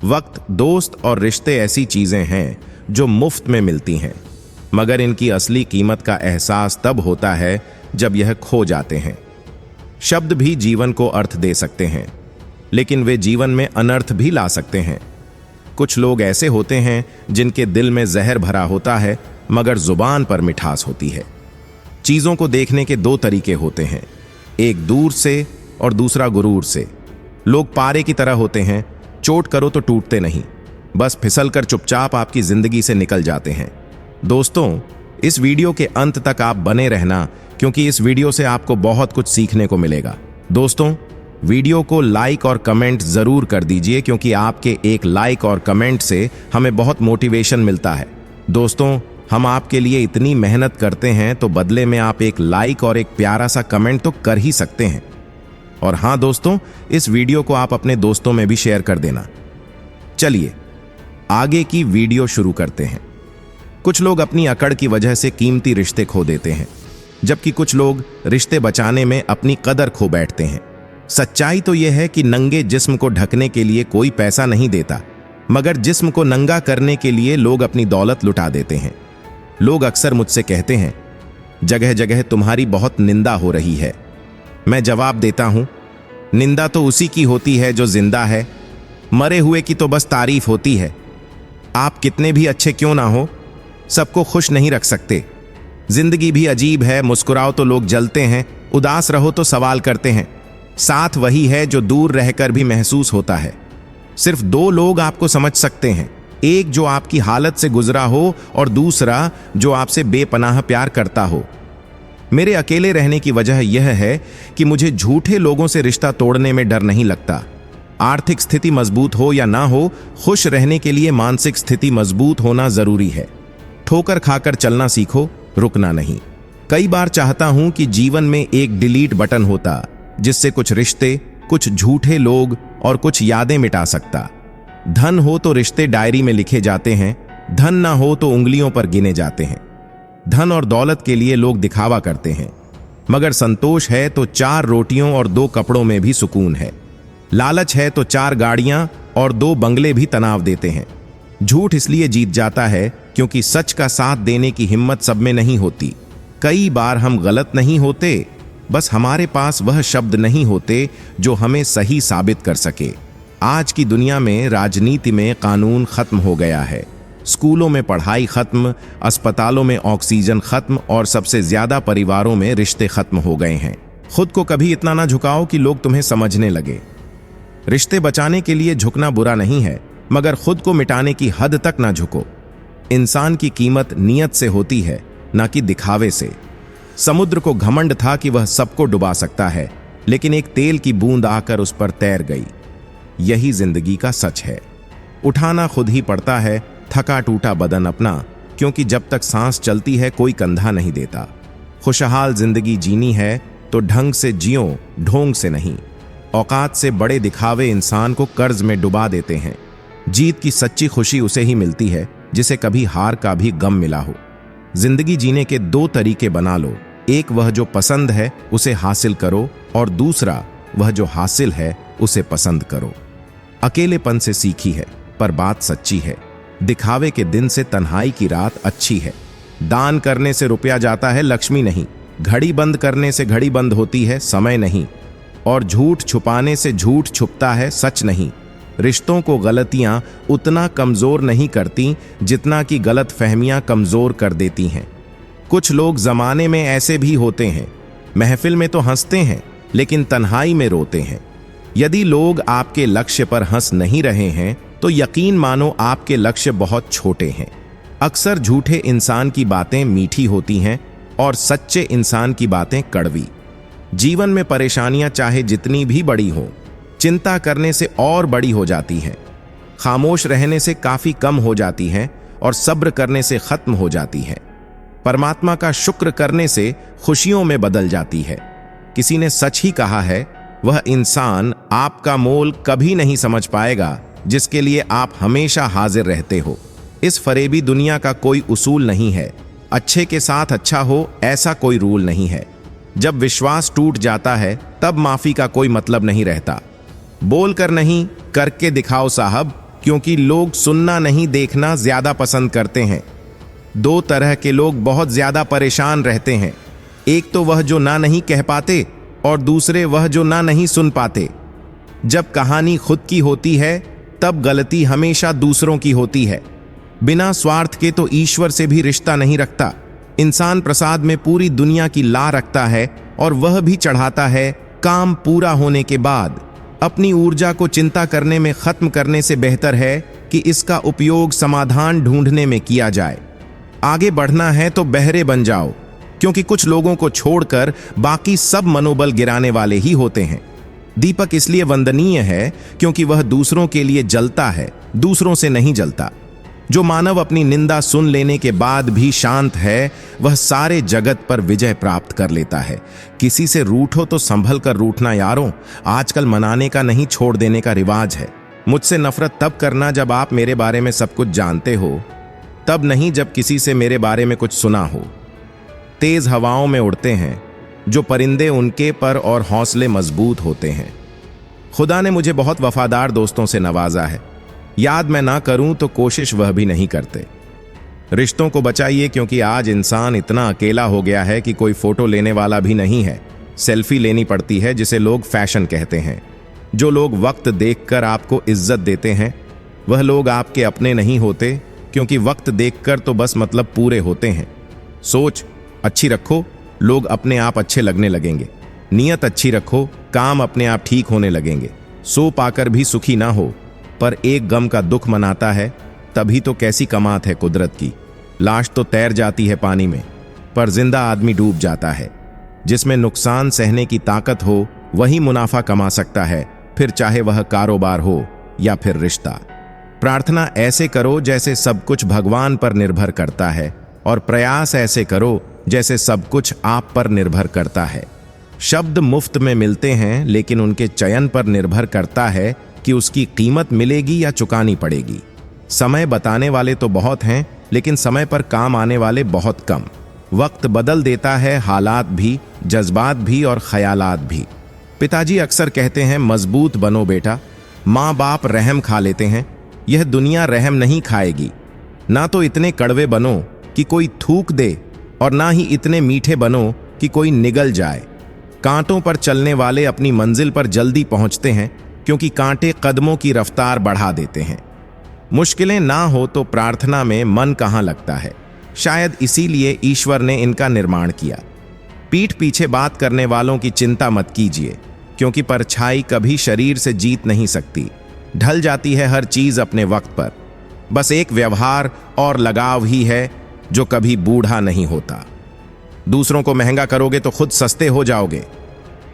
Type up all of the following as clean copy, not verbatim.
वक्त, दोस्त और रिश्ते ऐसी चीजें हैं जो मुफ्त में मिलती हैं, मगर इनकी असली कीमत का एहसास तब होता है जब यह खो जाते हैं। शब्द भी जीवन को अर्थ दे सकते हैं, लेकिन वे जीवन में अनर्थ भी ला सकते हैं। कुछ लोग ऐसे होते हैं जिनके दिल में जहर भरा होता है, मगर जुबान पर मिठास होती है। चीजों को देखने के दो तरीके होते हैं, एक दूर से और दूसरा गुरूर से। लोग पारे की तरह होते हैं, चोट करो तो टूटते नहीं, बस फिसलकर चुपचाप आपकी जिंदगी से निकल जाते हैं। दोस्तों, इस वीडियो के अंत तक आप बने रहना, क्योंकि इस वीडियो से आपको बहुत कुछ सीखने को मिलेगा। दोस्तों, वीडियो को लाइक और कमेंट जरूर कर दीजिए, क्योंकि आपके एक लाइक और कमेंट से हमें बहुत मोटिवेशन मिलता है। दोस्तों, हम आपके लिए इतनी मेहनत करते हैं, तो बदले में आप एक लाइक और एक प्यारा सा कमेंट तो कर ही सकते हैं। और हाँ दोस्तों, इस वीडियो को आप अपने दोस्तों में भी शेयर कर देना। चलिए आगे की वीडियो शुरू करते हैं। कुछ लोग अपनी अकड़ की वजह से कीमती रिश्ते खो देते हैं, जबकि कुछ लोग रिश्ते बचाने में अपनी कदर खो बैठते हैं। सच्चाई तो यह है कि नंगे जिस्म को ढकने के लिए कोई पैसा नहीं देता, मगर जिस्म को नंगा करने के लिए लोग अपनी दौलत लुटा देते हैं। लोग अक्सर मुझसे कहते हैं, जगह जगह तुम्हारी बहुत निंदा हो रही है। मैं जवाब देता हूं, निंदा तो उसी की होती है जो जिंदा है, मरे हुए की तो बस तारीफ होती है। आप कितने भी अच्छे क्यों ना हो, सबको खुश नहीं रख सकते। जिंदगी भी अजीब है, मुस्कुराओ तो लोग जलते हैं, उदास रहो तो सवाल करते हैं। साथ वही है जो दूर रहकर भी महसूस होता है। सिर्फ दो लोग आपको समझ सकते हैं, एक जो आपकी हालत से गुजरा हो और दूसरा जो आपसे बेपनाह प्यार करता हो। मेरे अकेले रहने की वजह यह है कि मुझे झूठे लोगों से रिश्ता तोड़ने में डर नहीं लगता। आर्थिक स्थिति मजबूत हो या ना हो, खुश रहने के लिए मानसिक स्थिति मजबूत होना जरूरी है। ठोकर खाकर चलना सीखो, रुकना नहीं। कई बार चाहता हूं कि जीवन में एक डिलीट बटन होता, जिससे कुछ रिश्ते, कुछ झूठे लोग और कुछ यादें मिटा सकता। धन हो तो रिश्ते डायरी में लिखे जाते हैं, धन ना हो तो उंगलियों पर गिने जाते हैं। धन और दौलत के लिए लोग दिखावा करते हैं, मगर संतोष है तो 4 रोटियों और 2 कपड़ों में भी सुकून है। लालच है तो 4 गाड़ियां और 2 बंगले भी तनाव देते हैं। झूठ इसलिए जीत जाता है क्योंकि सच का साथ देने की हिम्मत सब में नहीं होती। कई बार हम गलत नहीं होते, बस हमारे पास वह शब्द नहीं होते जो हमें सही साबित कर सके। आज की दुनिया में राजनीति में कानून खत्म हो गया है, स्कूलों में पढ़ाई खत्म, अस्पतालों में ऑक्सीजन खत्म और सबसे ज्यादा परिवारों में रिश्ते खत्म हो गए हैं। खुद को कभी इतना ना झुकाओ कि लोग तुम्हें समझने लगे। रिश्ते बचाने के लिए झुकना बुरा नहीं है, मगर खुद को मिटाने की हद तक ना झुको। इंसान की कीमत नियत से होती है, ना कि दिखावे से। समुद्र को घमंड था कि वह सबको डुबा सकता है, लेकिन एक तेल की बूंद आकर उस पर तैर गई। यही जिंदगी का सच है। उठाना खुद ही पड़ता है थका टूटा बदन अपना, क्योंकि जब तक सांस चलती है कोई कंधा नहीं देता। खुशहाल जिंदगी जीनी है तो ढंग से जियो, ढोंग से नहीं। औकात से बड़े दिखावे इंसान को कर्ज में डुबा देते हैं। जीत की सच्ची खुशी उसे ही मिलती है जिसे कभी हार का भी गम मिला हो। जिंदगी जीने के 2 तरीके बना लो, एक वह जो पसंद है उसे हासिल करो, और दूसरा वह जो हासिल है उसे पसंद करो। अकेलेपन से सीखी है, पर बात सच्ची है। दिखावे के दिन से तन्हाई की रात अच्छी है। दान करने से रुपया जाता है, लक्ष्मी नहीं। घड़ी बंद करने से घड़ी बंद होती है, समय नहीं। और झूठ छुपाने से झूठ छुपता है, सच नहीं। रिश्तों को गलतियां उतना कमजोर नहीं करती जितना कि गलत फहमियां कमजोर कर देती हैं। कुछ लोग जमाने में ऐसे भी होते हैं, महफिल में तो हंसते हैं लेकिन तन्हाई में रोते हैं। यदि लोग आपके लक्ष्य पर हंस नहीं रहे हैं तो यकीन मानो आपके लक्ष्य बहुत छोटे हैं। अक्सर झूठे इंसान की बातें मीठी होती हैं और सच्चे इंसान की बातें कड़वी। जीवन में परेशानियां चाहे जितनी भी बड़ी हो, चिंता करने से और बड़ी हो जाती हैं। खामोश रहने से काफी कम हो जाती हैं और सब्र करने से खत्म हो जाती हैं। परमात्मा का शुक्र करने से खुशियों में बदल जाती है। किसी ने सच ही कहा है, वह इंसान आपका मोल कभी नहीं समझ पाएगा जिसके लिए आप हमेशा हाजिर रहते हो। इस फरेबी दुनिया का कोई उसूल नहीं है, अच्छे के साथ अच्छा हो ऐसा कोई रूल नहीं है। जब विश्वास टूट जाता है तब माफी का कोई मतलब नहीं रहता। बोल कर नहीं, करके दिखाओ साहब, क्योंकि लोग सुनना नहीं देखना ज्यादा पसंद करते हैं। दो तरह के लोग बहुत ज्यादा परेशान रहते हैं, एक तो वह जो ना नहीं कह पाते और दूसरे वह जो ना नहीं सुन पाते। जब कहानी खुद की होती है तब गलती हमेशा दूसरों की होती है। बिना स्वार्थ के तो ईश्वर से भी रिश्ता नहीं रखता। इंसान प्रसाद में पूरी दुनिया की ला रखता है और वह भी चढ़ाता है काम पूरा होने के बाद। अपनी ऊर्जा को चिंता करने में खत्म करने से बेहतर है कि इसका उपयोग समाधान ढूंढने में किया जाए। आगे बढ़ना है तो बहरे बन जाओ, क्योंकि कुछ लोगों को छोड़कर बाकी सब मनोबल गिराने वाले ही होते हैं। दीपक इसलिए वंदनीय है क्योंकि वह दूसरों के लिए जलता है, दूसरों से नहीं जलता। जो मानव अपनी निंदा सुन लेने के बाद भी शांत है, वह सारे जगत पर विजय प्राप्त कर लेता है। किसी से रूठो तो संभल कर रूठना यारों, आजकल मनाने का नहीं छोड़ देने का रिवाज है। मुझसे नफरत तब करना जब आप मेरे बारे में सब कुछ जानते हो, तब नहीं जब किसी से मेरे बारे में कुछ सुना हो। तेज हवाओं में उड़ते हैं जो परिंदे, उनके पर और हौसले मजबूत होते हैं। खुदा ने मुझे बहुत वफादार दोस्तों से नवाजा है। याद मैं ना करूं तो कोशिश वह भी नहीं करते। रिश्तों को बचाइए, क्योंकि आज इंसान इतना अकेला हो गया है कि कोई फोटो लेने वाला भी नहीं है। सेल्फी लेनी पड़ती है, जिसे लोग फैशन कहते हैं। जो लोग वक्त देखकर आपको इज्जत देते हैं, वह लोग आपके अपने नहीं होते, क्योंकि वक्त देखकर तो बस मतलब पूरे होते हैं। सोच अच्छी रखो, लोग अपने आप अच्छे लगने लगेंगे। नीयत अच्छी रखो, काम अपने आप ठीक होने लगेंगे। सो पाकर भी सुखी ना हो, पर एक गम का दुख मनाता है, तभी तो कैसी कमात है कुदरत की। लाश तो तैर जाती है पानी में, पर जिंदा आदमी डूब जाता है। जिसमें नुकसान सहने की ताकत हो, वही मुनाफा कमा सकता है, फिर चाहे वह कारोबार हो या फिर रिश्ता। प्रार्थना ऐसे करो जैसे सब कुछ भगवान पर निर्भर करता है, और प्रयास ऐसे करो जैसे सब कुछ आप पर निर्भर करता है। शब्द मुफ्त में मिलते हैं, लेकिन उनके चयन पर निर्भर करता है कि उसकी कीमत मिलेगी या चुकानी पड़ेगी। समय बताने वाले तो बहुत हैं, लेकिन समय पर काम आने वाले बहुत कम। वक्त बदल देता है हालात भी, जज्बात भी और ख्यालात भी। पिताजी अक्सर कहते हैं, मजबूत बनो बेटा। माँ बाप रहम खा लेते हैं, यह दुनिया रहम नहीं खाएगी। ना तो इतने कड़वे बनो कि कोई थूक दे, और ना ही इतने मीठे बनो कि कोई निगल जाए। कांटों पर चलने वाले अपनी मंजिल पर जल्दी पहुंचते हैं, क्योंकि कांटे कदमों की रफ्तार बढ़ा देते हैं। मुश्किलें ना हो तो प्रार्थना में मन कहाँ लगता है। शायद इसीलिए ईश्वर ने इनका निर्माण किया। पीठ पीछे बात करने वालों की चिंता मत कीजिए, क्योंकि परछाई कभी शरीर से जीत नहीं सकती। ढल जाती है हर चीज अपने वक्त पर। बस एक व्यवहार और लगाव ही है जो कभी बूढ़ा नहीं होता। दूसरों को महंगा करोगे तो खुद सस्ते हो जाओगे।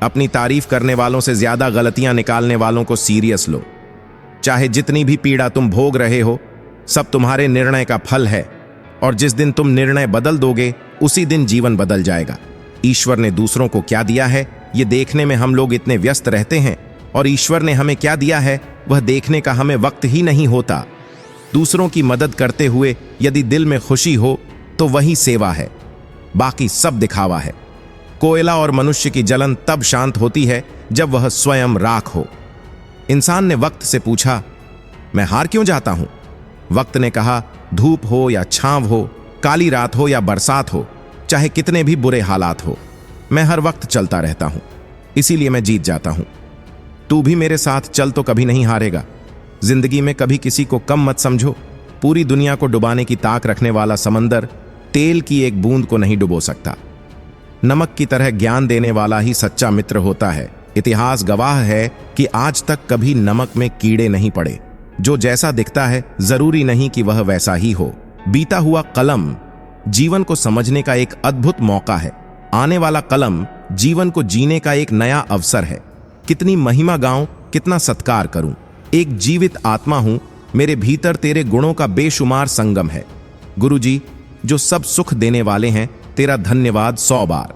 अपनी तारीफ करने वालों से ज्यादा गलतियां निकालने वालों को सीरियस लो। चाहे जितनी भी पीड़ा तुम भोग रहे हो, सब तुम्हारे निर्णय का फल है, और जिस दिन तुम निर्णय बदल दोगे, उसी दिन जीवन बदल जाएगा। ईश्वर ने दूसरों को क्या दिया है, ये देखने में हम लोग इतने व्यस्त रहते हैं, और ईश्वर ने हमें क्या दिया है, वह देखने का हमें वक्त ही नहीं होता। दूसरों की मदद करते हुए यदि दिल में खुशी हो तो वही सेवा है, बाकी सब दिखावा है। कोयला और मनुष्य की जलन तब शांत होती है जब वह स्वयं राख हो। इंसान ने वक्त से पूछा, मैं हार क्यों जाता हूं? वक्त ने कहा, धूप हो या छांव हो, काली रात हो या बरसात हो, चाहे कितने भी बुरे हालात हो, मैं हर वक्त चलता रहता हूं, इसीलिए मैं जीत जाता हूं। तू भी मेरे साथ चल तो कभी नहीं हारेगा। जिंदगी में कभी किसी को कम मत समझो। पूरी दुनिया को डुबाने की ताक रखने वाला समंदर तेल की एक बूंद को नहीं डुबो सकता। नमक की तरह ज्ञान देने वाला ही सच्चा मित्र होता है। इतिहास गवाह है कि आज तक कभी नमक में कीड़े नहीं पड़े। जो जैसा दिखता है जरूरी नहीं कि वह वैसा ही हो। बीता हुआ कलम जीवन को समझने का एक अद्भुत मौका है। आने वाला कलम जीवन को जीने का एक नया अवसर है। कितनी महिमा गाऊं, कितना सत्कार करूं। एक जीवित आत्मा हूं, मेरे भीतर तेरे गुणों का बेशुमार संगम है। गुरुजी, जो सब सुख देने वाले हैं, तेरा धन्यवाद 100 बार।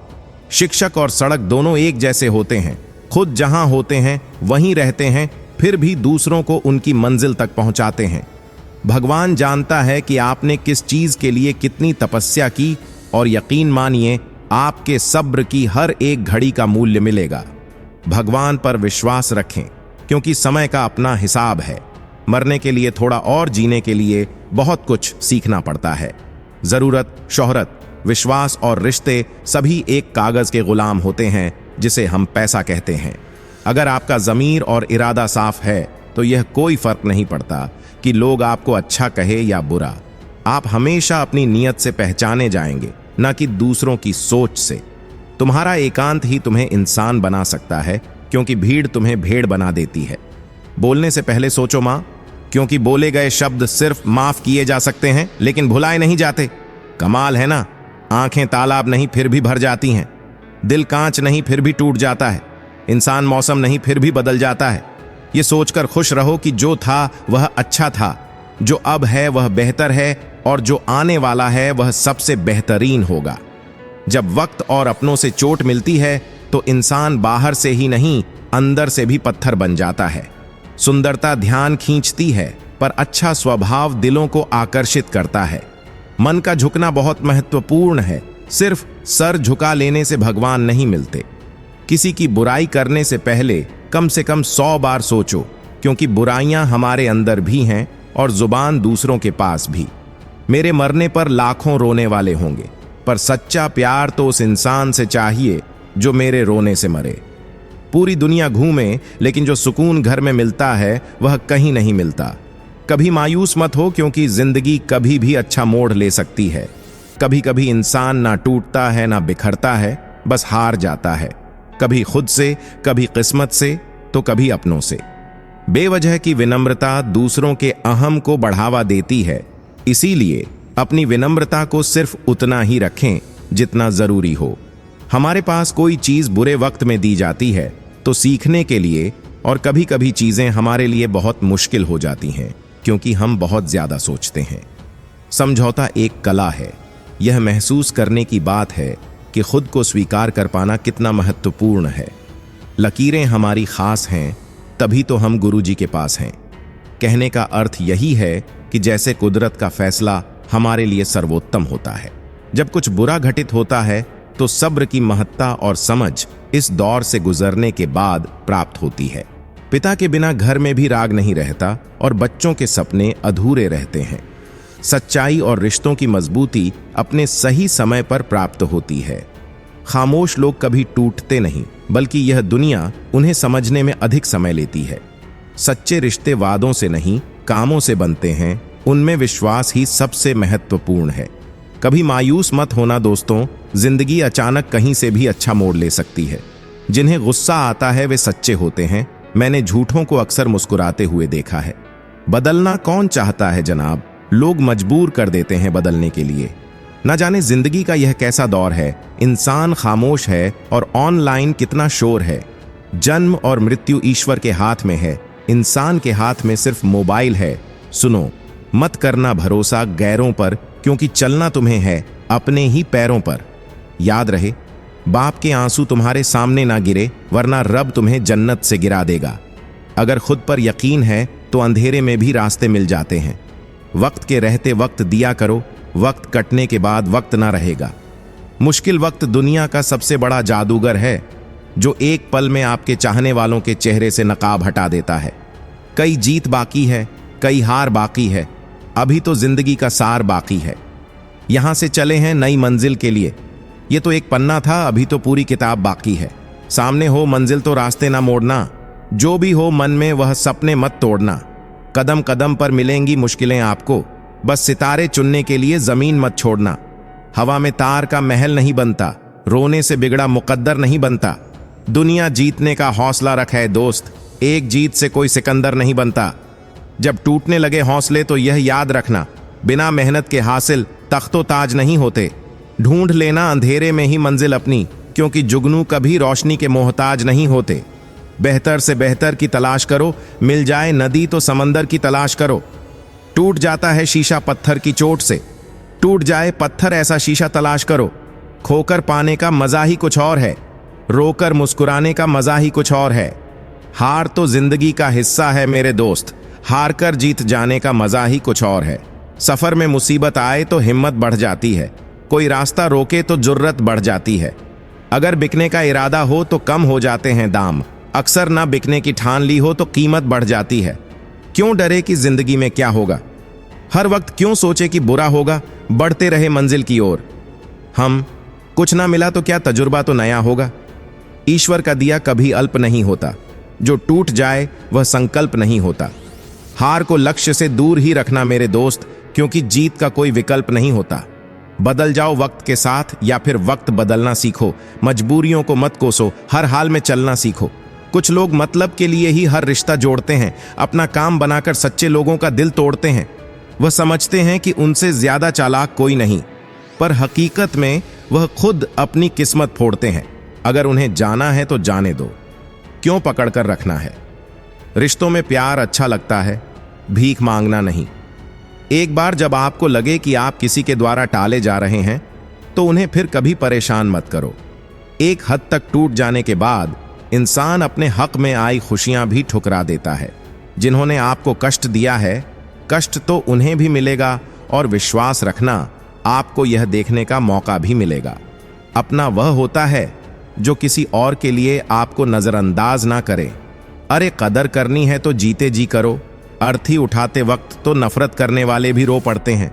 शिक्षक और सड़क दोनों एक जैसे होते हैं। खुद जहां होते हैं वहीं रहते हैं, फिर भी दूसरों को उनकी मंजिल तक पहुंचाते हैं। भगवान जानता है कि आपने किस चीज के लिए कितनी तपस्या की, और यकीन मानिए आपके सब्र की हर एक घड़ी का मूल्य मिलेगा। भगवान पर विश्वास रखें, क्योंकि समय का अपना हिसाब है। मरने के लिए, थोड़ा और जीने के लिए बहुत कुछ सीखना पड़ता है। जरूरत, शोहरत, विश्वास और रिश्ते सभी एक कागज के गुलाम होते हैं जिसे हम पैसा कहते हैं। अगर आपका ज़मीर और इरादा साफ है तो यह कोई फर्क नहीं पड़ता कि लोग आपको अच्छा कहे या बुरा। आप हमेशा अपनी नीयत से पहचाने जाएंगे, न कि दूसरों की सोच से। तुम्हारा एकांत ही तुम्हें इंसान बना सकता है, क्योंकि भीड़ तुम्हें भेड़ बना देती है। बोलने से पहले सोचो मां, क्योंकि बोले गए शब्द सिर्फ माफ किए जा सकते हैं लेकिन भुलाए नहीं जाते। कमाल है ना, आंखें तालाब नहीं फिर भी भर जाती हैं, दिल कांच नहीं फिर भी टूट जाता है, इंसान मौसम नहीं फिर भी बदल जाता है। ये सोचकर खुश रहो कि जो था वह अच्छा था, जो अब है वह बेहतर है, और जो आने वाला है वह सबसे बेहतरीन होगा। जब वक्त और अपनों से चोट मिलती है तो इंसान बाहर से ही नहीं, अंदर से भी पत्थर बन जाता है। सुंदरता ध्यान खींचती है, पर अच्छा स्वभाव दिलों को आकर्षित करता है। मन का झुकना बहुत महत्वपूर्ण है। सिर्फ सर झुका लेने से भगवान नहीं मिलते। किसी की बुराई करने से पहले कम से कम 100 बार सोचो, क्योंकि बुराइयां हमारे अंदर भी हैं और जुबान दूसरों के पास भी। मेरे मरने पर लाखों रोने वाले होंगे, पर सच्चा प्यार तो उस इंसान से चाहिए जो मेरे रोने से मरे। पूरी दुनिया घूमे, लेकिन जो सुकून घर में मिलता है वह कहीं नहीं मिलता। कभी मायूस मत हो, क्योंकि जिंदगी कभी भी अच्छा मोड़ ले सकती है। कभी कभी इंसान ना टूटता है ना बिखरता है, बस हार जाता है। कभी खुद से, कभी किस्मत से, तो कभी अपनों से। बेवजह की विनम्रता दूसरों के अहम को बढ़ावा देती है, इसीलिए अपनी विनम्रता को सिर्फ उतना ही रखें जितना जरूरी हो। हमारे पास कोई चीज बुरे वक्त में दी जाती है तो सीखने के लिए, और कभी कभी चीजें हमारे लिए बहुत मुश्किल हो जाती हैं क्योंकि हम बहुत ज्यादा सोचते हैं। समझौता एक कला है। यह महसूस करने की बात है कि खुद को स्वीकार कर पाना कितना महत्वपूर्ण है। लकीरें हमारी खास हैं, तभी तो हम गुरुजी के पास हैं। कहने का अर्थ यही है कि जैसे कुदरत का फैसला हमारे लिए सर्वोत्तम होता है। जब कुछ बुरा घटित होता है तो सब्र की महत्ता और समझ इस दौर से गुजरने के बाद प्राप्त होती है। पिता के बिना घर में भी राग नहीं रहता और बच्चों के सपने अधूरे रहते हैं। सच्चाई और रिश्तों की मजबूती अपने सही समय पर प्राप्त होती है। खामोश लोग कभी टूटते नहीं, बल्कि यह दुनिया उन्हें समझने में अधिक समय लेती है। सच्चे रिश्ते वादों से नहीं, कामों से बनते हैं। उनमें विश्वास ही सबसे महत्वपूर्ण है। कभी मायूस मत होना दोस्तों, जिंदगी अचानक कहीं से भी अच्छा मोड़ ले सकती है। जिन्हें गुस्सा आता है वे सच्चे होते हैं। मैंने झूठों को अक्सर मुस्कुराते हुए देखा है। बदलना कौन चाहता है जनाब, लोग मजबूर कर देते हैं बदलने के लिए। न जाने जिंदगी का यह कैसा दौर है, इंसान खामोश है और ऑनलाइन कितना शोर है। जन्म और मृत्यु ईश्वर के हाथ में है, इंसान के हाथ में सिर्फ मोबाइल है। सुनो, मत करना भरोसा गैरों पर, क्योंकि चलना तुम्हें है अपने ही पैरों पर। याद रहे, बाप के आंसू तुम्हारे सामने ना गिरे, वरना रब तुम्हें जन्नत से गिरा देगा। अगर खुद पर यकीन है तो अंधेरे में भी रास्ते मिल जाते हैं। वक्त के रहते वक्त दिया करो, वक्त कटने के बाद वक्त ना रहेगा। मुश्किल वक्त दुनिया का सबसे बड़ा जादूगर है, जो एक पल में आपके चाहने वालों के चेहरे से नकाब हटा देता है। कई जीत बाकी है, कई हार बाकी है, अभी तो जिंदगी का सार बाकी है। यहां से चले हैं नई मंजिल के लिए। ये तो एक पन्ना था, अभी तो पूरी किताब बाकी है। सामने हो मंजिल तो रास्ते ना मोड़ना, जो भी हो मन में वह सपने मत तोड़ना। कदम कदम पर मिलेंगी मुश्किलें आपको, बस सितारे चुनने के लिए जमीन मत छोड़ना। हवा में तार का महल नहीं बनता, रोने से बिगड़ा मुकद्दर नहीं बनता। दुनिया जीतने का हौसला रखे दोस्त, एक जीत से कोई सिकंदर नहीं बनता। जब टूटने लगे हौसले तो यह याद रखना, बिना मेहनत के हासिल तख्तो ताज नहीं होते। ढूंढ लेना अंधेरे में ही मंजिल अपनी, क्योंकि जुगनू कभी रोशनी के मोहताज नहीं होते। बेहतर से बेहतर की तलाश करो, मिल जाए नदी तो समंदर की तलाश करो। टूट जाता है शीशा पत्थर की चोट से, टूट जाए पत्थर ऐसा शीशा तलाश करो। खोकर पाने का मजा ही कुछ और है, रोकर मुस्कुराने का मजा ही कुछ और है। हार तो जिंदगी का हिस्सा है मेरे दोस्त, हार कर जीत जाने का मजा ही कुछ और है। सफर में मुसीबत आए तो हिम्मत बढ़ जाती है, कोई रास्ता रोके तो जुर्रत बढ़ जाती है। अगर बिकने का इरादा हो तो कम हो जाते हैं दाम, अक्सर ना बिकने की ठान ली हो तो कीमत बढ़ जाती है। क्यों डरे कि जिंदगी में क्या होगा? हर वक्त क्यों सोचे कि बुरा होगा? बढ़ते रहे मंजिल की ओर। हम कुछ ना मिला तो क्या, तजुर्बा तो नया होगा। ईश्वर का दिया कभी अल्प नहीं होता, जो टूट जाए वह संकल्प नहीं होता। हार को लक्ष्य से दूर ही रखना मेरे दोस्त, क्योंकि जीत का कोई विकल्प नहीं होता। बदल जाओ वक्त के साथ या फिर वक्त बदलना सीखो। मजबूरियों को मत कोसो, हर हाल में चलना सीखो। कुछ लोग मतलब के लिए ही हर रिश्ता जोड़ते हैं, अपना काम बनाकर सच्चे लोगों का दिल तोड़ते हैं। वह समझते हैं कि उनसे ज्यादा चालाक कोई नहीं, पर हकीकत में वह खुद अपनी किस्मत फोड़ते हैं। अगर उन्हें जाना है तो जाने दो, क्यों पकड़कर रखना है? रिश्तों में प्यार अच्छा लगता है, भीख मांगना नहीं। एक बार जब आपको लगे कि आप किसी के द्वारा टाले जा रहे हैं, तो उन्हें फिर कभी परेशान मत करो। एक हद तक टूट जाने के बाद इंसान अपने हक में आई खुशियां भी ठुकरा देता है। जिन्होंने आपको कष्ट दिया है, कष्ट तो उन्हें भी मिलेगा, और विश्वास रखना, आपको यह देखने का मौका भी मिलेगा। अपना वह होता है जो किसी और के लिए आपको नजरअंदाज ना करे। अरे कदर करनी है तो जीते जी करो। अर्थी उठाते वक्त तो नफरत करने वाले भी रो पड़ते हैं।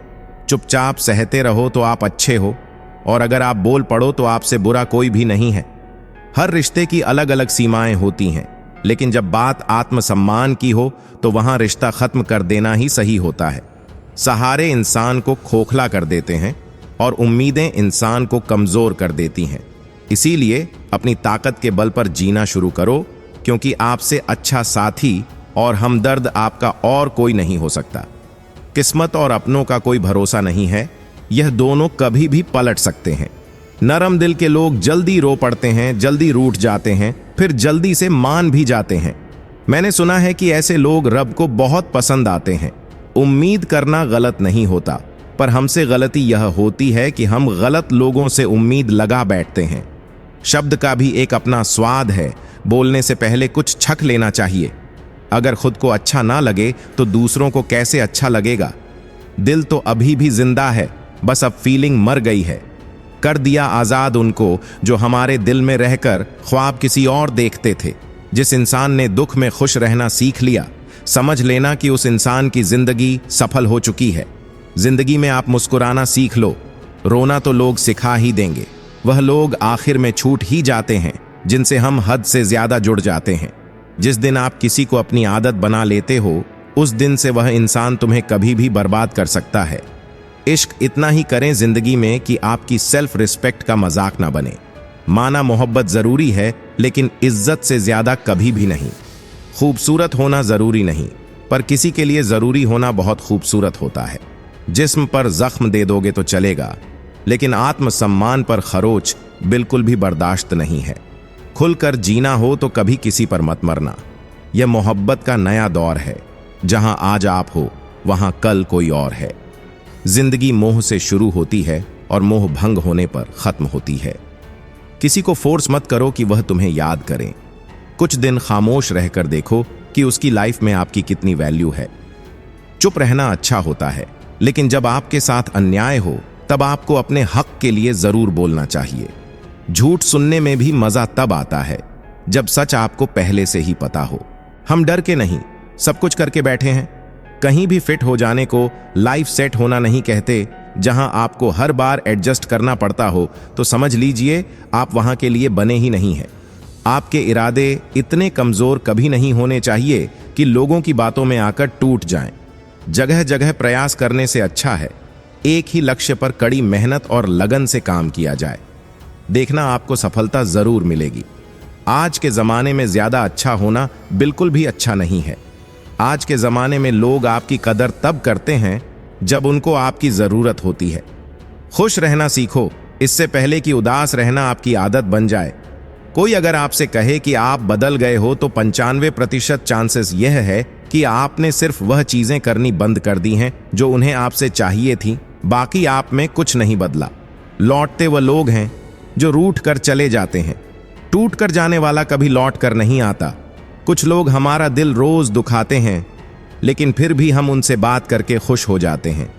चुपचाप सहते रहो तो आप अच्छे हो, और अगर आप बोल पड़ो तो आपसे बुरा कोई भी नहीं है। हर रिश्ते की अलग अलग सीमाएं होती हैं, लेकिन जब बात आत्मसम्मान की हो तो वहां रिश्ता खत्म कर देना ही सही होता है। सहारे इंसान को खोखला कर देते हैं और उम्मीदें इंसान को कमजोर कर देती हैं। इसीलिए अपनी ताकत के बल पर जीना शुरू करो, क्योंकि आपसे अच्छा साथी और हमदर्द आपका और कोई नहीं हो सकता। किस्मत और अपनों का कोई भरोसा नहीं है, यह दोनों कभी भी पलट सकते हैं। नरम दिल के लोग जल्दी रो पड़ते हैं, जल्दी रूठ जाते हैं, फिर जल्दी से मान भी जाते हैं। मैंने सुना है कि ऐसे लोग रब को बहुत पसंद आते हैं। उम्मीद करना गलत नहीं होता, पर हमसे गलती यह होती है कि हम गलत लोगों से उम्मीद लगा बैठते हैं। शब्द का भी एक अपना स्वाद है, बोलने से पहले कुछ छक लेना चाहिए। अगर खुद को अच्छा ना लगे तो दूसरों को कैसे अच्छा लगेगा? दिल तो अभी भी जिंदा है, बस अब फीलिंग मर गई है। कर दिया आजाद उनको जो हमारे दिल में रहकर ख्वाब किसी और देखते थे। जिस इंसान ने दुख में खुश रहना सीख लिया, समझ लेना कि उस इंसान की जिंदगी सफल हो चुकी है। जिंदगी में आप मुस्कुराना सीख लो, रोना तो लोग सिखा ही देंगे। वह लोग आखिर में छूट ही जाते हैं जिनसे हम हद से ज्यादा जुड़ जाते हैं। जिस दिन आप किसी को अपनी आदत बना लेते हो, उस दिन से वह इंसान तुम्हें कभी भी बर्बाद कर सकता है। इश्क इतना ही करें जिंदगी में कि आपकी सेल्फ रिस्पेक्ट का मजाक ना बने। माना मोहब्बत जरूरी है, लेकिन इज्जत से ज्यादा कभी भी नहीं। खूबसूरत होना जरूरी नहीं, पर किसी के लिए जरूरी होना बहुत खूबसूरत होता है। जिस्म पर जख्म दे दोगे तो चलेगा, लेकिन आत्मसम्मान पर खरोच बिल्कुल भी बर्दाश्त नहीं है। खुलकर जीना हो तो कभी किसी पर मत मरना। यह मोहब्बत का नया दौर है, जहां आज आप हो वहां कल कोई और है। जिंदगी मोह से शुरू होती है और मोह भंग होने पर खत्म होती है। किसी को फोर्स मत करो कि वह तुम्हें याद करें। कुछ दिन खामोश रहकर देखो कि उसकी लाइफ में आपकी कितनी वैल्यू है। चुप रहना अच्छा होता है, लेकिन जब आपके साथ अन्याय हो तब आपको अपने हक के लिए जरूर बोलना चाहिए। झूठ सुनने में भी मजा तब आता है जब सच आपको पहले से ही पता हो। हम डर के नहीं, सब कुछ करके बैठे हैं। कहीं भी फिट हो जाने को लाइफ सेट होना नहीं कहते। जहां आपको हर बार एडजस्ट करना पड़ता हो तो समझ लीजिए आप वहां के लिए बने ही नहीं हैं। आपके इरादे इतने कमजोर कभी नहीं होने चाहिए कि लोगों की बातों में आकर टूट जाएं। जगह जगह प्रयास करने से अच्छा है एक ही लक्ष्य पर कड़ी मेहनत और लगन से काम किया जाए। देखना आपको सफलता जरूर मिलेगी। आज के जमाने में ज्यादा अच्छा होना बिल्कुल भी अच्छा नहीं है। आज के जमाने में लोग आपकी कदर तब करते हैं जब उनको आपकी जरूरत होती है। खुश रहना सीखो, इससे पहले कि उदास रहना आपकी आदत बन जाए। कोई अगर आपसे कहे कि आप बदल गए हो तो 95% चांसेस यह है कि आपने सिर्फ वह चीजें करनी बंद कर दी हैं जो उन्हें आपसे चाहिए थी। बाकी आप में कुछ नहीं बदला। लौटते वह लोग हैं जो रूठ कर चले जाते हैं। टूट कर जाने वाला कभी लौट कर नहीं आता। कुछ लोग हमारा दिल रोज दुखाते हैं, लेकिन फिर भी हम उनसे बात करके खुश हो जाते हैं।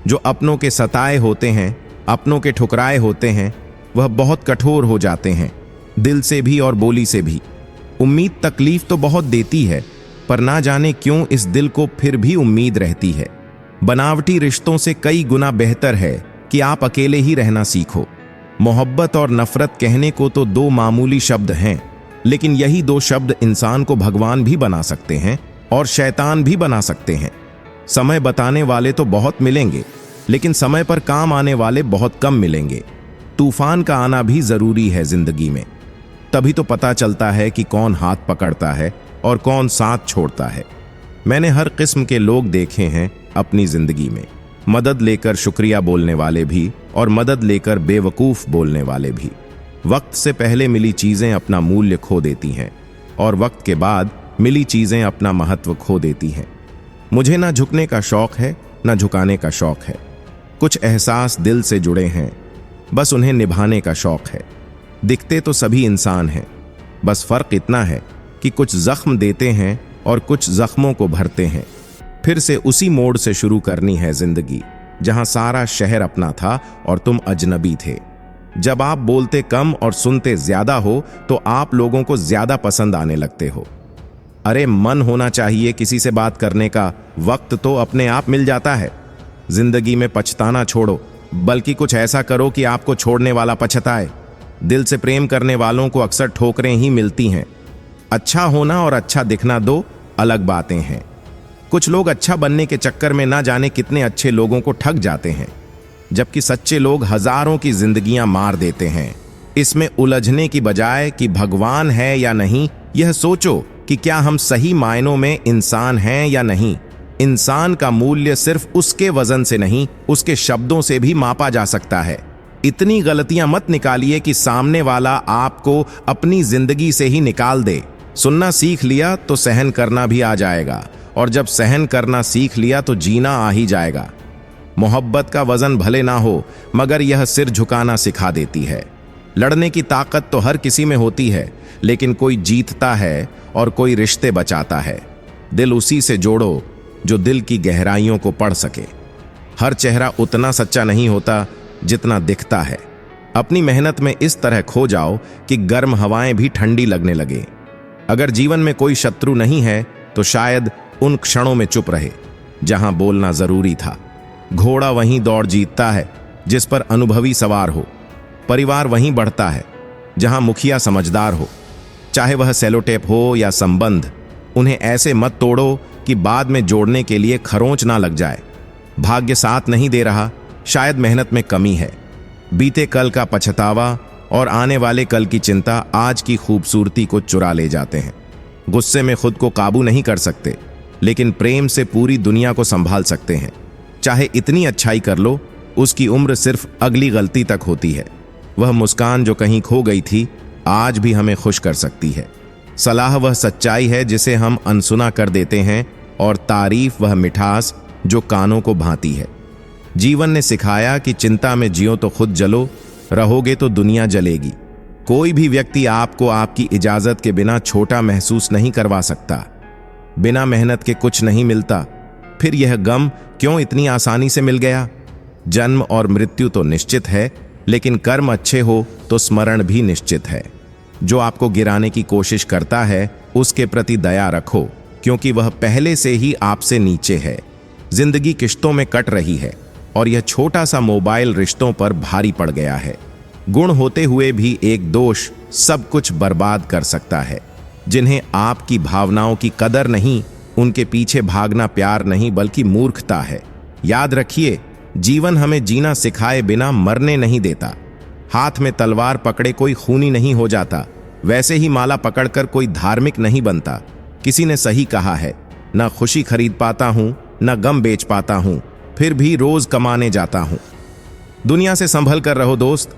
जो अपनों के सताए होते हैं, अपनों के ठुकराए होते हैं, वह बहुत कठोर हो जाते हैं, दिल से भी और बोली से भी। उम्मीद तकलीफ तो बहुत देती है, पर ना जाने क्यों इस दिल को फिर भी उम्मीद रहती है। बनावटी रिश्तों से कई गुना बेहतर है कि आप अकेले ही रहना सीखो। मोहब्बत और नफरत कहने को तो दो मामूली शब्द हैं, लेकिन यही दो शब्द इंसान को भगवान भी बना सकते हैं और शैतान भी बना सकते हैं। समय बताने वाले तो बहुत मिलेंगे, लेकिन समय पर काम आने वाले बहुत कम मिलेंगे। तूफान का आना भी जरूरी है जिंदगी में, तभी तो पता चलता है कि कौन हाथ पकड़ता है और कौन साथ छोड़ता है। मैंने हर किस्म के लोग देखे हैं अपनी जिंदगी में, मदद लेकर शुक्रिया बोलने वाले भी और मदद लेकर बेवकूफ बोलने वाले भी। वक्त से पहले मिली चीजें अपना मूल्य खो देती हैं और वक्त के बाद मिली चीजें अपना महत्व खो देती हैं। मुझे ना झुकने का शौक है ना झुकाने का शौक है। कुछ एहसास दिल से जुड़े हैं, बस उन्हें निभाने का शौक है। दिखते तो सभी इंसान हैं, बस फर्क इतना है कि कुछ जख्म देते हैं और कुछ जख्मों को भरते हैं। फिर से उसी मोड़ से शुरू करनी है जिंदगी, जहां सारा शहर अपना था और तुम अजनबी थे। जब आप बोलते कम और सुनते ज्यादा हो तो आप लोगों को ज्यादा पसंद आने लगते हो। अरे मन होना चाहिए किसी से बात करने का, वक्त तो अपने आप मिल जाता है। जिंदगी में पछताना छोड़ो, बल्कि कुछ ऐसा करो कि आपको छोड़ने वाला पछताए। दिल से प्रेम करने वालों को अक्सर ठोकरें ही मिलती हैं। अच्छा होना और अच्छा दिखना दो अलग बातें हैं। कुछ लोग अच्छा बनने के चक्कर में ना जाने कितने अच्छे लोगों को ठग जाते हैं, जबकि सच्चे लोग हजारों की जिंदगियां मार देते हैं। इसमें उलझने की बजाय कि भगवान है या नहीं, यह सोचो कि क्या हम सही मायनों में इंसान हैं या नहीं। इंसान का मूल्य सिर्फ उसके वजन से नहीं, उसके शब्दों से भी मापा जा सकता है। इतनी गलतियां मत निकालिए कि सामने वाला आपको अपनी जिंदगी से ही निकाल दे। सुनना सीख लिया तो सहन करना भी आ जाएगा, और जब सहन करना सीख लिया तो जीना आ ही जाएगा। मोहब्बत का वजन भले ना हो, मगर यह सिर झुकाना सिखा देती है। लड़ने की ताकत तो हर किसी में होती है, लेकिन कोई जीतता है और कोई रिश्ते बचाता है। दिल उसी से जोड़ो जो दिल की गहराइयों को पढ़ सके। हर चेहरा उतना सच्चा नहीं होता जितना दिखता है। अपनी मेहनत में इस तरह खो जाओ कि गर्म हवाएं भी ठंडी लगने लगे। अगर जीवन में कोई शत्रु नहीं है तो शायद उन क्षणों में चुप रहे जहां बोलना जरूरी था। घोड़ा वहीं दौड़ जीतता है जिस पर अनुभवी सवार हो। परिवार वहीं बढ़ता है जहां मुखिया समझदार हो। चाहे वह सेलोटेप हो या संबंध, उन्हें ऐसे मत तोड़ो कि बाद में जोड़ने के लिए खरोंच ना लग जाए। भाग्य साथ नहीं दे रहा, शायद मेहनत में कमी है। बीते कल का पछतावा और आने वाले कल की चिंता आज की खूबसूरती को चुरा ले जाते हैं। गुस्से में खुद को काबू नहीं कर सकते, लेकिन प्रेम से पूरी दुनिया को संभाल सकते हैं। चाहे इतनी अच्छाई कर लो, उसकी उम्र सिर्फ अगली गलती तक होती है। वह मुस्कान जो कहीं खो गई थी, आज भी हमें खुश कर सकती है। सलाह वह सच्चाई है जिसे हम अनसुना कर देते हैं, और तारीफ वह मिठास जो कानों को भाती है। जीवन ने सिखाया कि चिंता में जियो तो खुद जलो, रहोगे तो दुनिया जलेगी। कोई भी व्यक्ति आपको आपकी इजाजत के बिना छोटा महसूस नहीं करवा सकता। बिना मेहनत के कुछ नहीं मिलता, फिर यह गम क्यों इतनी आसानी से मिल गया? जन्म और मृत्यु तो निश्चित है, लेकिन कर्म अच्छे हो तो स्मरण भी निश्चित है। जो आपको गिराने की कोशिश करता है, उसके प्रति दया रखो, क्योंकि वह पहले से ही आपसे नीचे है। जिंदगी किश्तों में कट रही है, और यह छोटा सा मोबाइल रिश्तों पर भारी पड़ गया है। गुण होते हुए भी एक दोष सब कुछ बर्बाद कर सकता है। जिन्हें आपकी भावनाओं की कदर नहीं, उनके पीछे भागना प्यार नहीं बल्कि मूर्खता है। याद रखिए, जीवन हमें जीना सिखाए बिना मरने नहीं देता। हाथ में तलवार पकड़े कोई खूनी नहीं हो जाता, वैसे ही माला पकड़कर कोई धार्मिक नहीं बनता। किसी ने सही कहा है, ना खुशी खरीद पाता हूं ना गम बेच पाता हूं, फिर भी रोज कमाने जाता हूं। दुनिया से संभल कर रहो दोस्त।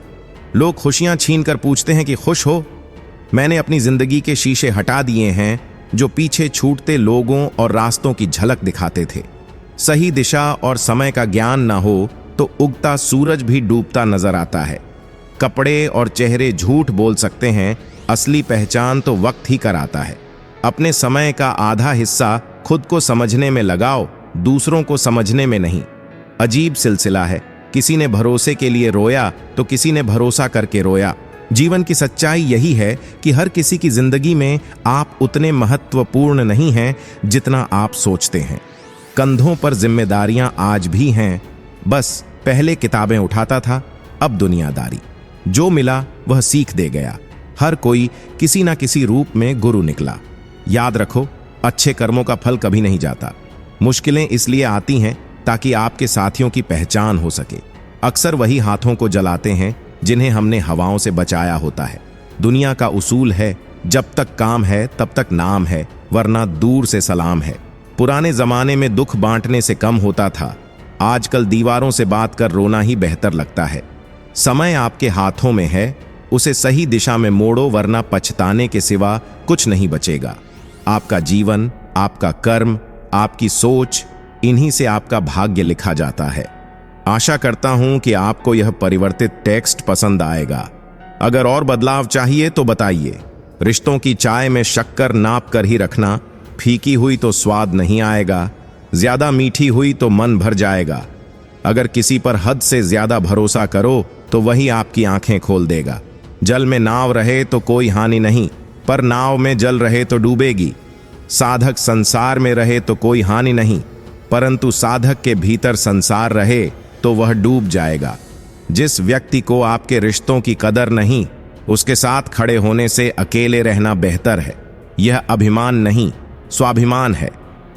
लोग खुशियां छीन कर पूछते हैं कि खुश हो। मैंने अपनी जिंदगी के शीशे हटा दिए हैं जो पीछे छूटते लोगों और रास्तों की झलक दिखाते थे। सही दिशा और समय का ज्ञान ना हो तो उगता सूरज भी डूबता नजर आता है। कपड़े और चेहरे झूठ बोल सकते हैं, असली पहचान तो वक्त ही कराता है। अपने समय का आधा हिस्सा खुद को समझने में लगाओ, दूसरों को समझने में नहीं। अजीब सिलसिला है, किसी ने भरोसे के लिए रोया तो किसी ने भरोसा करके रोया। जीवन की सच्चाई यही है कि हर किसी की जिंदगी में आप उतने महत्वपूर्ण नहीं हैं जितना आप सोचते हैं। कंधों पर जिम्मेदारियां आज भी हैं, बस पहले किताबें उठाता था, अब दुनियादारी। जो मिला वह सीख दे गया। हर कोई किसी ना किसी रूप में गुरु निकला। याद रखो, अच्छे कर्मों का फल कभी नहीं जाता। मुश्किलें इसलिए आती हैं ताकि आपके साथियों की पहचान हो सके। अक्सर वही हाथों को जलाते हैं जिन्हें हमने हवाओं से बचाया होता है। दुनिया का उसूल है, जब तक काम है तब तक नाम है, वरना दूर से सलाम है। पुराने जमाने में दुख बांटने से कम होता था, आजकल दीवारों से बात कर रोना ही बेहतर लगता है। समय आपके हाथों में है, उसे सही दिशा में मोड़ो, वरना पछताने के सिवा कुछ नहीं बचेगा। आपका जीवन, आपका कर्म, आपकी सोच, इन्हीं से आपका भाग्य लिखा जाता है। आशा करता हूं कि आपको यह परिवर्तित टेक्स्ट पसंद आएगा। अगर और बदलाव चाहिए तो बताइए। रिश्तों की चाय में शक्कर नाप कर ही रखना, फीकी हुई तो स्वाद नहीं आएगा, ज्यादा मीठी हुई तो मन भर जाएगा। अगर किसी पर हद से ज्यादा भरोसा करो तो वही आपकी आंखें खोल देगा। जल में नाव रहे तो कोई हानि नहीं, पर नाव में जल रहे तो डूबेगी। साधक संसार में रहे तो कोई हानि नहीं, परंतु साधक के भीतर संसार रहे तो वह डूब जाएगा। जिस व्यक्ति को आपके रिश्तों की कदर नहीं, उसके साथ खड़े होने से अकेले रहना बेहतर है। यह अभिमान नहीं, स्वाभिमान है।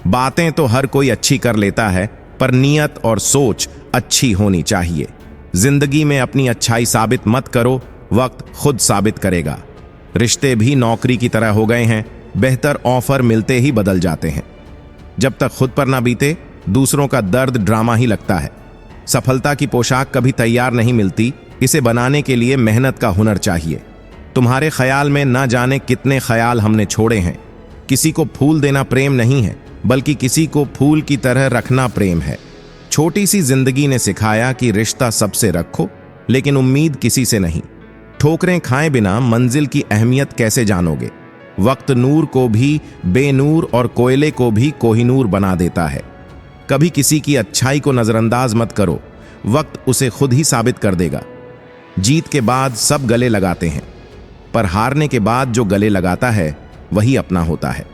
बातें तो हर कोई अच्छी कर लेता है, पर नीयत और सोच अच्छी होनी चाहिए। जिंदगी में अपनी अच्छाई साबित मत करो, वक्त खुद साबित करेगा। रिश्ते भी नौकरी की तरह हो गए हैं, बेहतर ऑफर मिलते ही बदल जाते हैं। जब तक खुद पर ना बीते, दूसरों का दर्द ड्रामा ही लगता है। सफलता की पोशाक कभी तैयार नहीं मिलती, इसे बनाने के लिए मेहनत का हुनर चाहिए। तुम्हारे ख्याल में ना जाने कितने ख्याल हमने छोड़े हैं। किसी को फूल देना प्रेम नहीं है, बल्कि किसी को फूल की तरह रखना प्रेम है। छोटी सी जिंदगी ने सिखाया कि रिश्ता सबसे रखो, लेकिन उम्मीद किसी से नहीं। ठोकरें खाए बिना मंजिल की अहमियत कैसे जानोगे? वक्त नूर को भी बेनूर और कोयले को भी कोहिनूर बना देता है। कभी किसी की अच्छाई को नजरअंदाज मत करो, वक्त उसे खुद ही साबित कर देगा। जीत के बाद सब गले लगाते हैं, पर हारने के बाद जो गले लगाता है वही अपना होता है।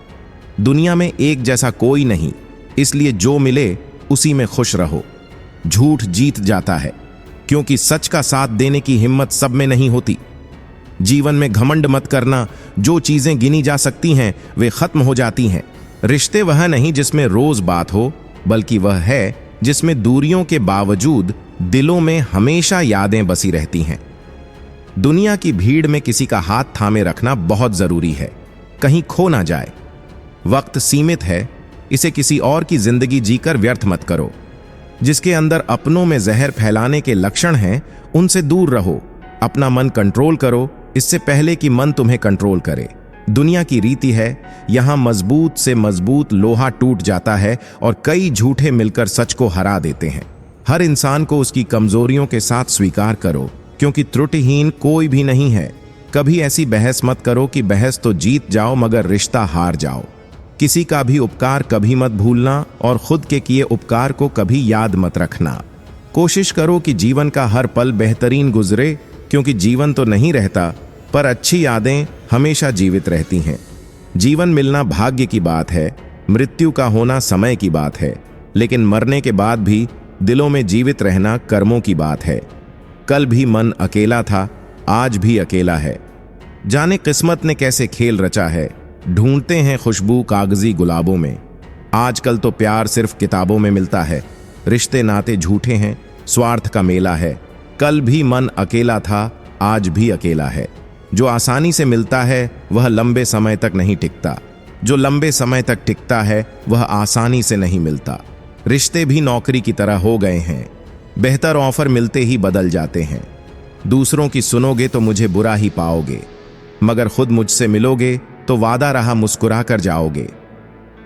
दुनिया में एक जैसा कोई नहीं, इसलिए जो मिले उसी में खुश रहो। झूठ जीत जाता है, क्योंकि सच का साथ देने की हिम्मत सब में नहीं होती। जीवन में घमंड मत करना, जो चीजें गिनी जा सकती हैं वे खत्म हो जाती हैं। रिश्ते वह नहीं जिसमें रोज बात हो, बल्कि वह है जिसमें दूरियों के बावजूद दिलों में हमेशा यादें बसी रहती हैं। दुनिया की भीड़ में किसी का हाथ थामे रखना बहुत जरूरी है, कहीं खो ना जाए। वक्त सीमित है, इसे किसी और की जिंदगी जीकर व्यर्थ मत करो। जिसके अंदर अपनों में जहर फैलाने के लक्षण हैं, उनसे दूर रहो। अपना मन कंट्रोल करो, इससे पहले कि मन तुम्हें कंट्रोल करे। दुनिया की रीति है, यहां मजबूत से मजबूत लोहा टूट जाता है और कई झूठे मिलकर सच को हरा देते हैं। हर इंसान को उसकी कमजोरियों के साथ स्वीकार करो, क्योंकि त्रुटिहीन कोई भी नहीं है। कभी ऐसी बहस मत करो कि बहस तो जीत जाओ मगर रिश्ता हार जाओ। किसी का भी उपकार कभी मत भूलना और खुद के किए उपकार को कभी याद मत रखना। कोशिश करो कि जीवन का हर पल बेहतरीन गुजरे, क्योंकि जीवन तो नहीं रहता, पर अच्छी यादें हमेशा जीवित रहती हैं। जीवन मिलना भाग्य की बात है, मृत्यु का होना समय की बात है, लेकिन मरने के बाद भी दिलों में जीवित रहना कर्मों की बात है। कल भी मन अकेला था, आज भी अकेला है। जाने किस्मत ने कैसे खेल रचा है, ढूंढते हैं खुशबू कागजी गुलाबों में। आजकल तो प्यार सिर्फ किताबों में मिलता है, रिश्ते नाते झूठे हैं, स्वार्थ का मेला है। कल भी मन अकेला था, आज भी अकेला है। जो आसानी से मिलता है वह लंबे समय तक नहीं टिकता, जो लंबे समय तक टिकता है वह आसानी से नहीं मिलता। रिश्ते भी नौकरी की तरह हो गए हैं, बेहतर ऑफर मिलते ही बदल जाते हैं। दूसरों की सुनोगे तो मुझे बुरा ही पाओगे, मगर खुद मुझसे मिलोगे तो वादा रहा मुस्कुरा कर जाओगे।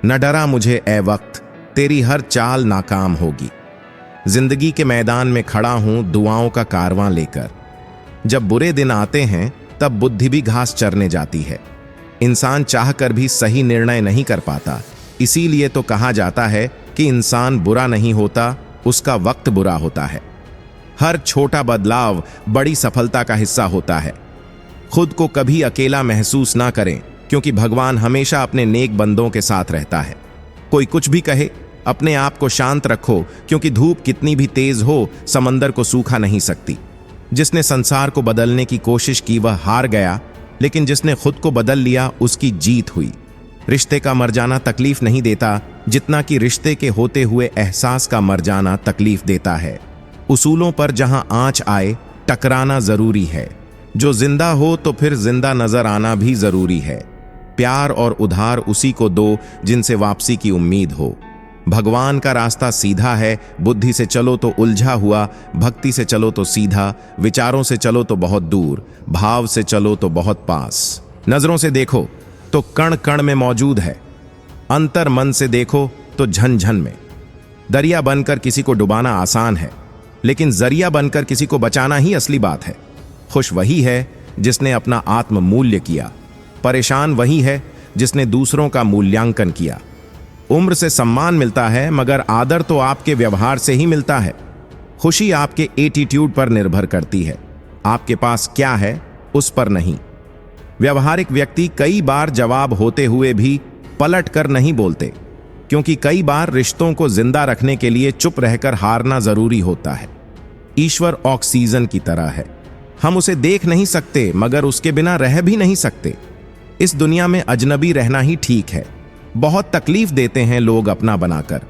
न डरा मुझे ए वक्त, तेरी हर चाल नाकाम होगी। जिंदगी के मैदान में खड़ा हूं दुआओं का कारवां लेकर। जब बुरे दिन आते हैं तब बुद्धि भी घास चरने जाती है। इंसान चाहकर भी सही निर्णय नहीं कर पाता, इसीलिए तो कहा जाता है कि इंसान बुरा नहीं होता, उसका वक्त बुरा होता है। हर छोटा बदलाव बड़ी सफलता का हिस्सा होता है। खुद को कभी अकेला महसूस ना करें, क्योंकि भगवान हमेशा अपने नेक बंदों के साथ रहता है। कोई कुछ भी कहे, अपने आप को शांत रखो, क्योंकि धूप कितनी भी तेज हो, समंदर को सूखा नहीं सकती। जिसने संसार को बदलने की कोशिश की वह हार गया, लेकिन जिसने खुद को बदल लिया उसकी जीत हुई। रिश्ते का मर जाना तकलीफ नहीं देता, जितना कि रिश्ते के होते हुए एहसास का मर जाना तकलीफ देता है। उसूलों पर जहां आंच आए, टकराना जरूरी है। जो जिंदा हो तो फिर जिंदा नजर आना भी जरूरी है। प्यार और उधार उसी को दो जिनसे वापसी की उम्मीद हो। भगवान का रास्ता सीधा है, बुद्धि से चलो तो उलझा हुआ, भक्ति से चलो तो सीधा, विचारों से चलो तो बहुत दूर, भाव से चलो तो बहुत पास। नजरों से देखो तो कण कण में मौजूद है, अंतर मन से देखो तो झन झन में। दरिया बनकर किसी को डुबाना आसान है, लेकिन जरिया बनकर किसी को बचाना ही असली बात है। खुश वही है जिसने अपना आत्म मूल्य किया, परेशान वही है जिसने दूसरों का मूल्यांकन किया। उम्र से सम्मान मिलता है, मगर आदर तो आपके व्यवहार से ही मिलता है। खुशी आपके एटीट्यूड पर निर्भर करती है, आपके पास क्या है उस पर नहीं। व्यवहारिक व्यक्ति कई बार जवाब होते हुए भी पलट कर नहीं बोलते, क्योंकि कई बार रिश्तों को जिंदा रखने के लिए चुप रहकर हारना जरूरी होता है। ईश्वर ऑक्सीजन की तरह है, हम उसे देख नहीं सकते, मगर उसके बिना रह भी नहीं सकते। इस दुनिया में अजनबी रहना ही ठीक है। बहुत तकलीफ देते हैं लोग अपना बनाकर।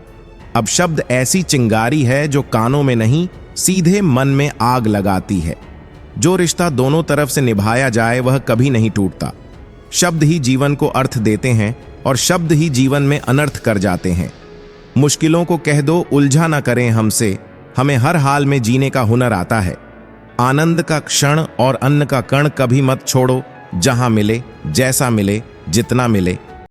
अब शब्द ऐसी चिंगारी है जो कानों में नहीं, सीधे मन में आग लगाती है। जो रिश्ता दोनों तरफ से निभाया जाए वह कभी नहीं टूटता। शब्द ही जीवन को अर्थ देते हैं और शब्द ही जीवन में अनर्थ कर जाते हैं। मुश्किलों को कह दो उलझा ना करें हमसे, हमें हर हाल में जीने का हुनर आता है। आनंद का क्षण और अन्न का कण कभी मत छोड़ो, जहां मिले, जैसा मिले, जितना मिले,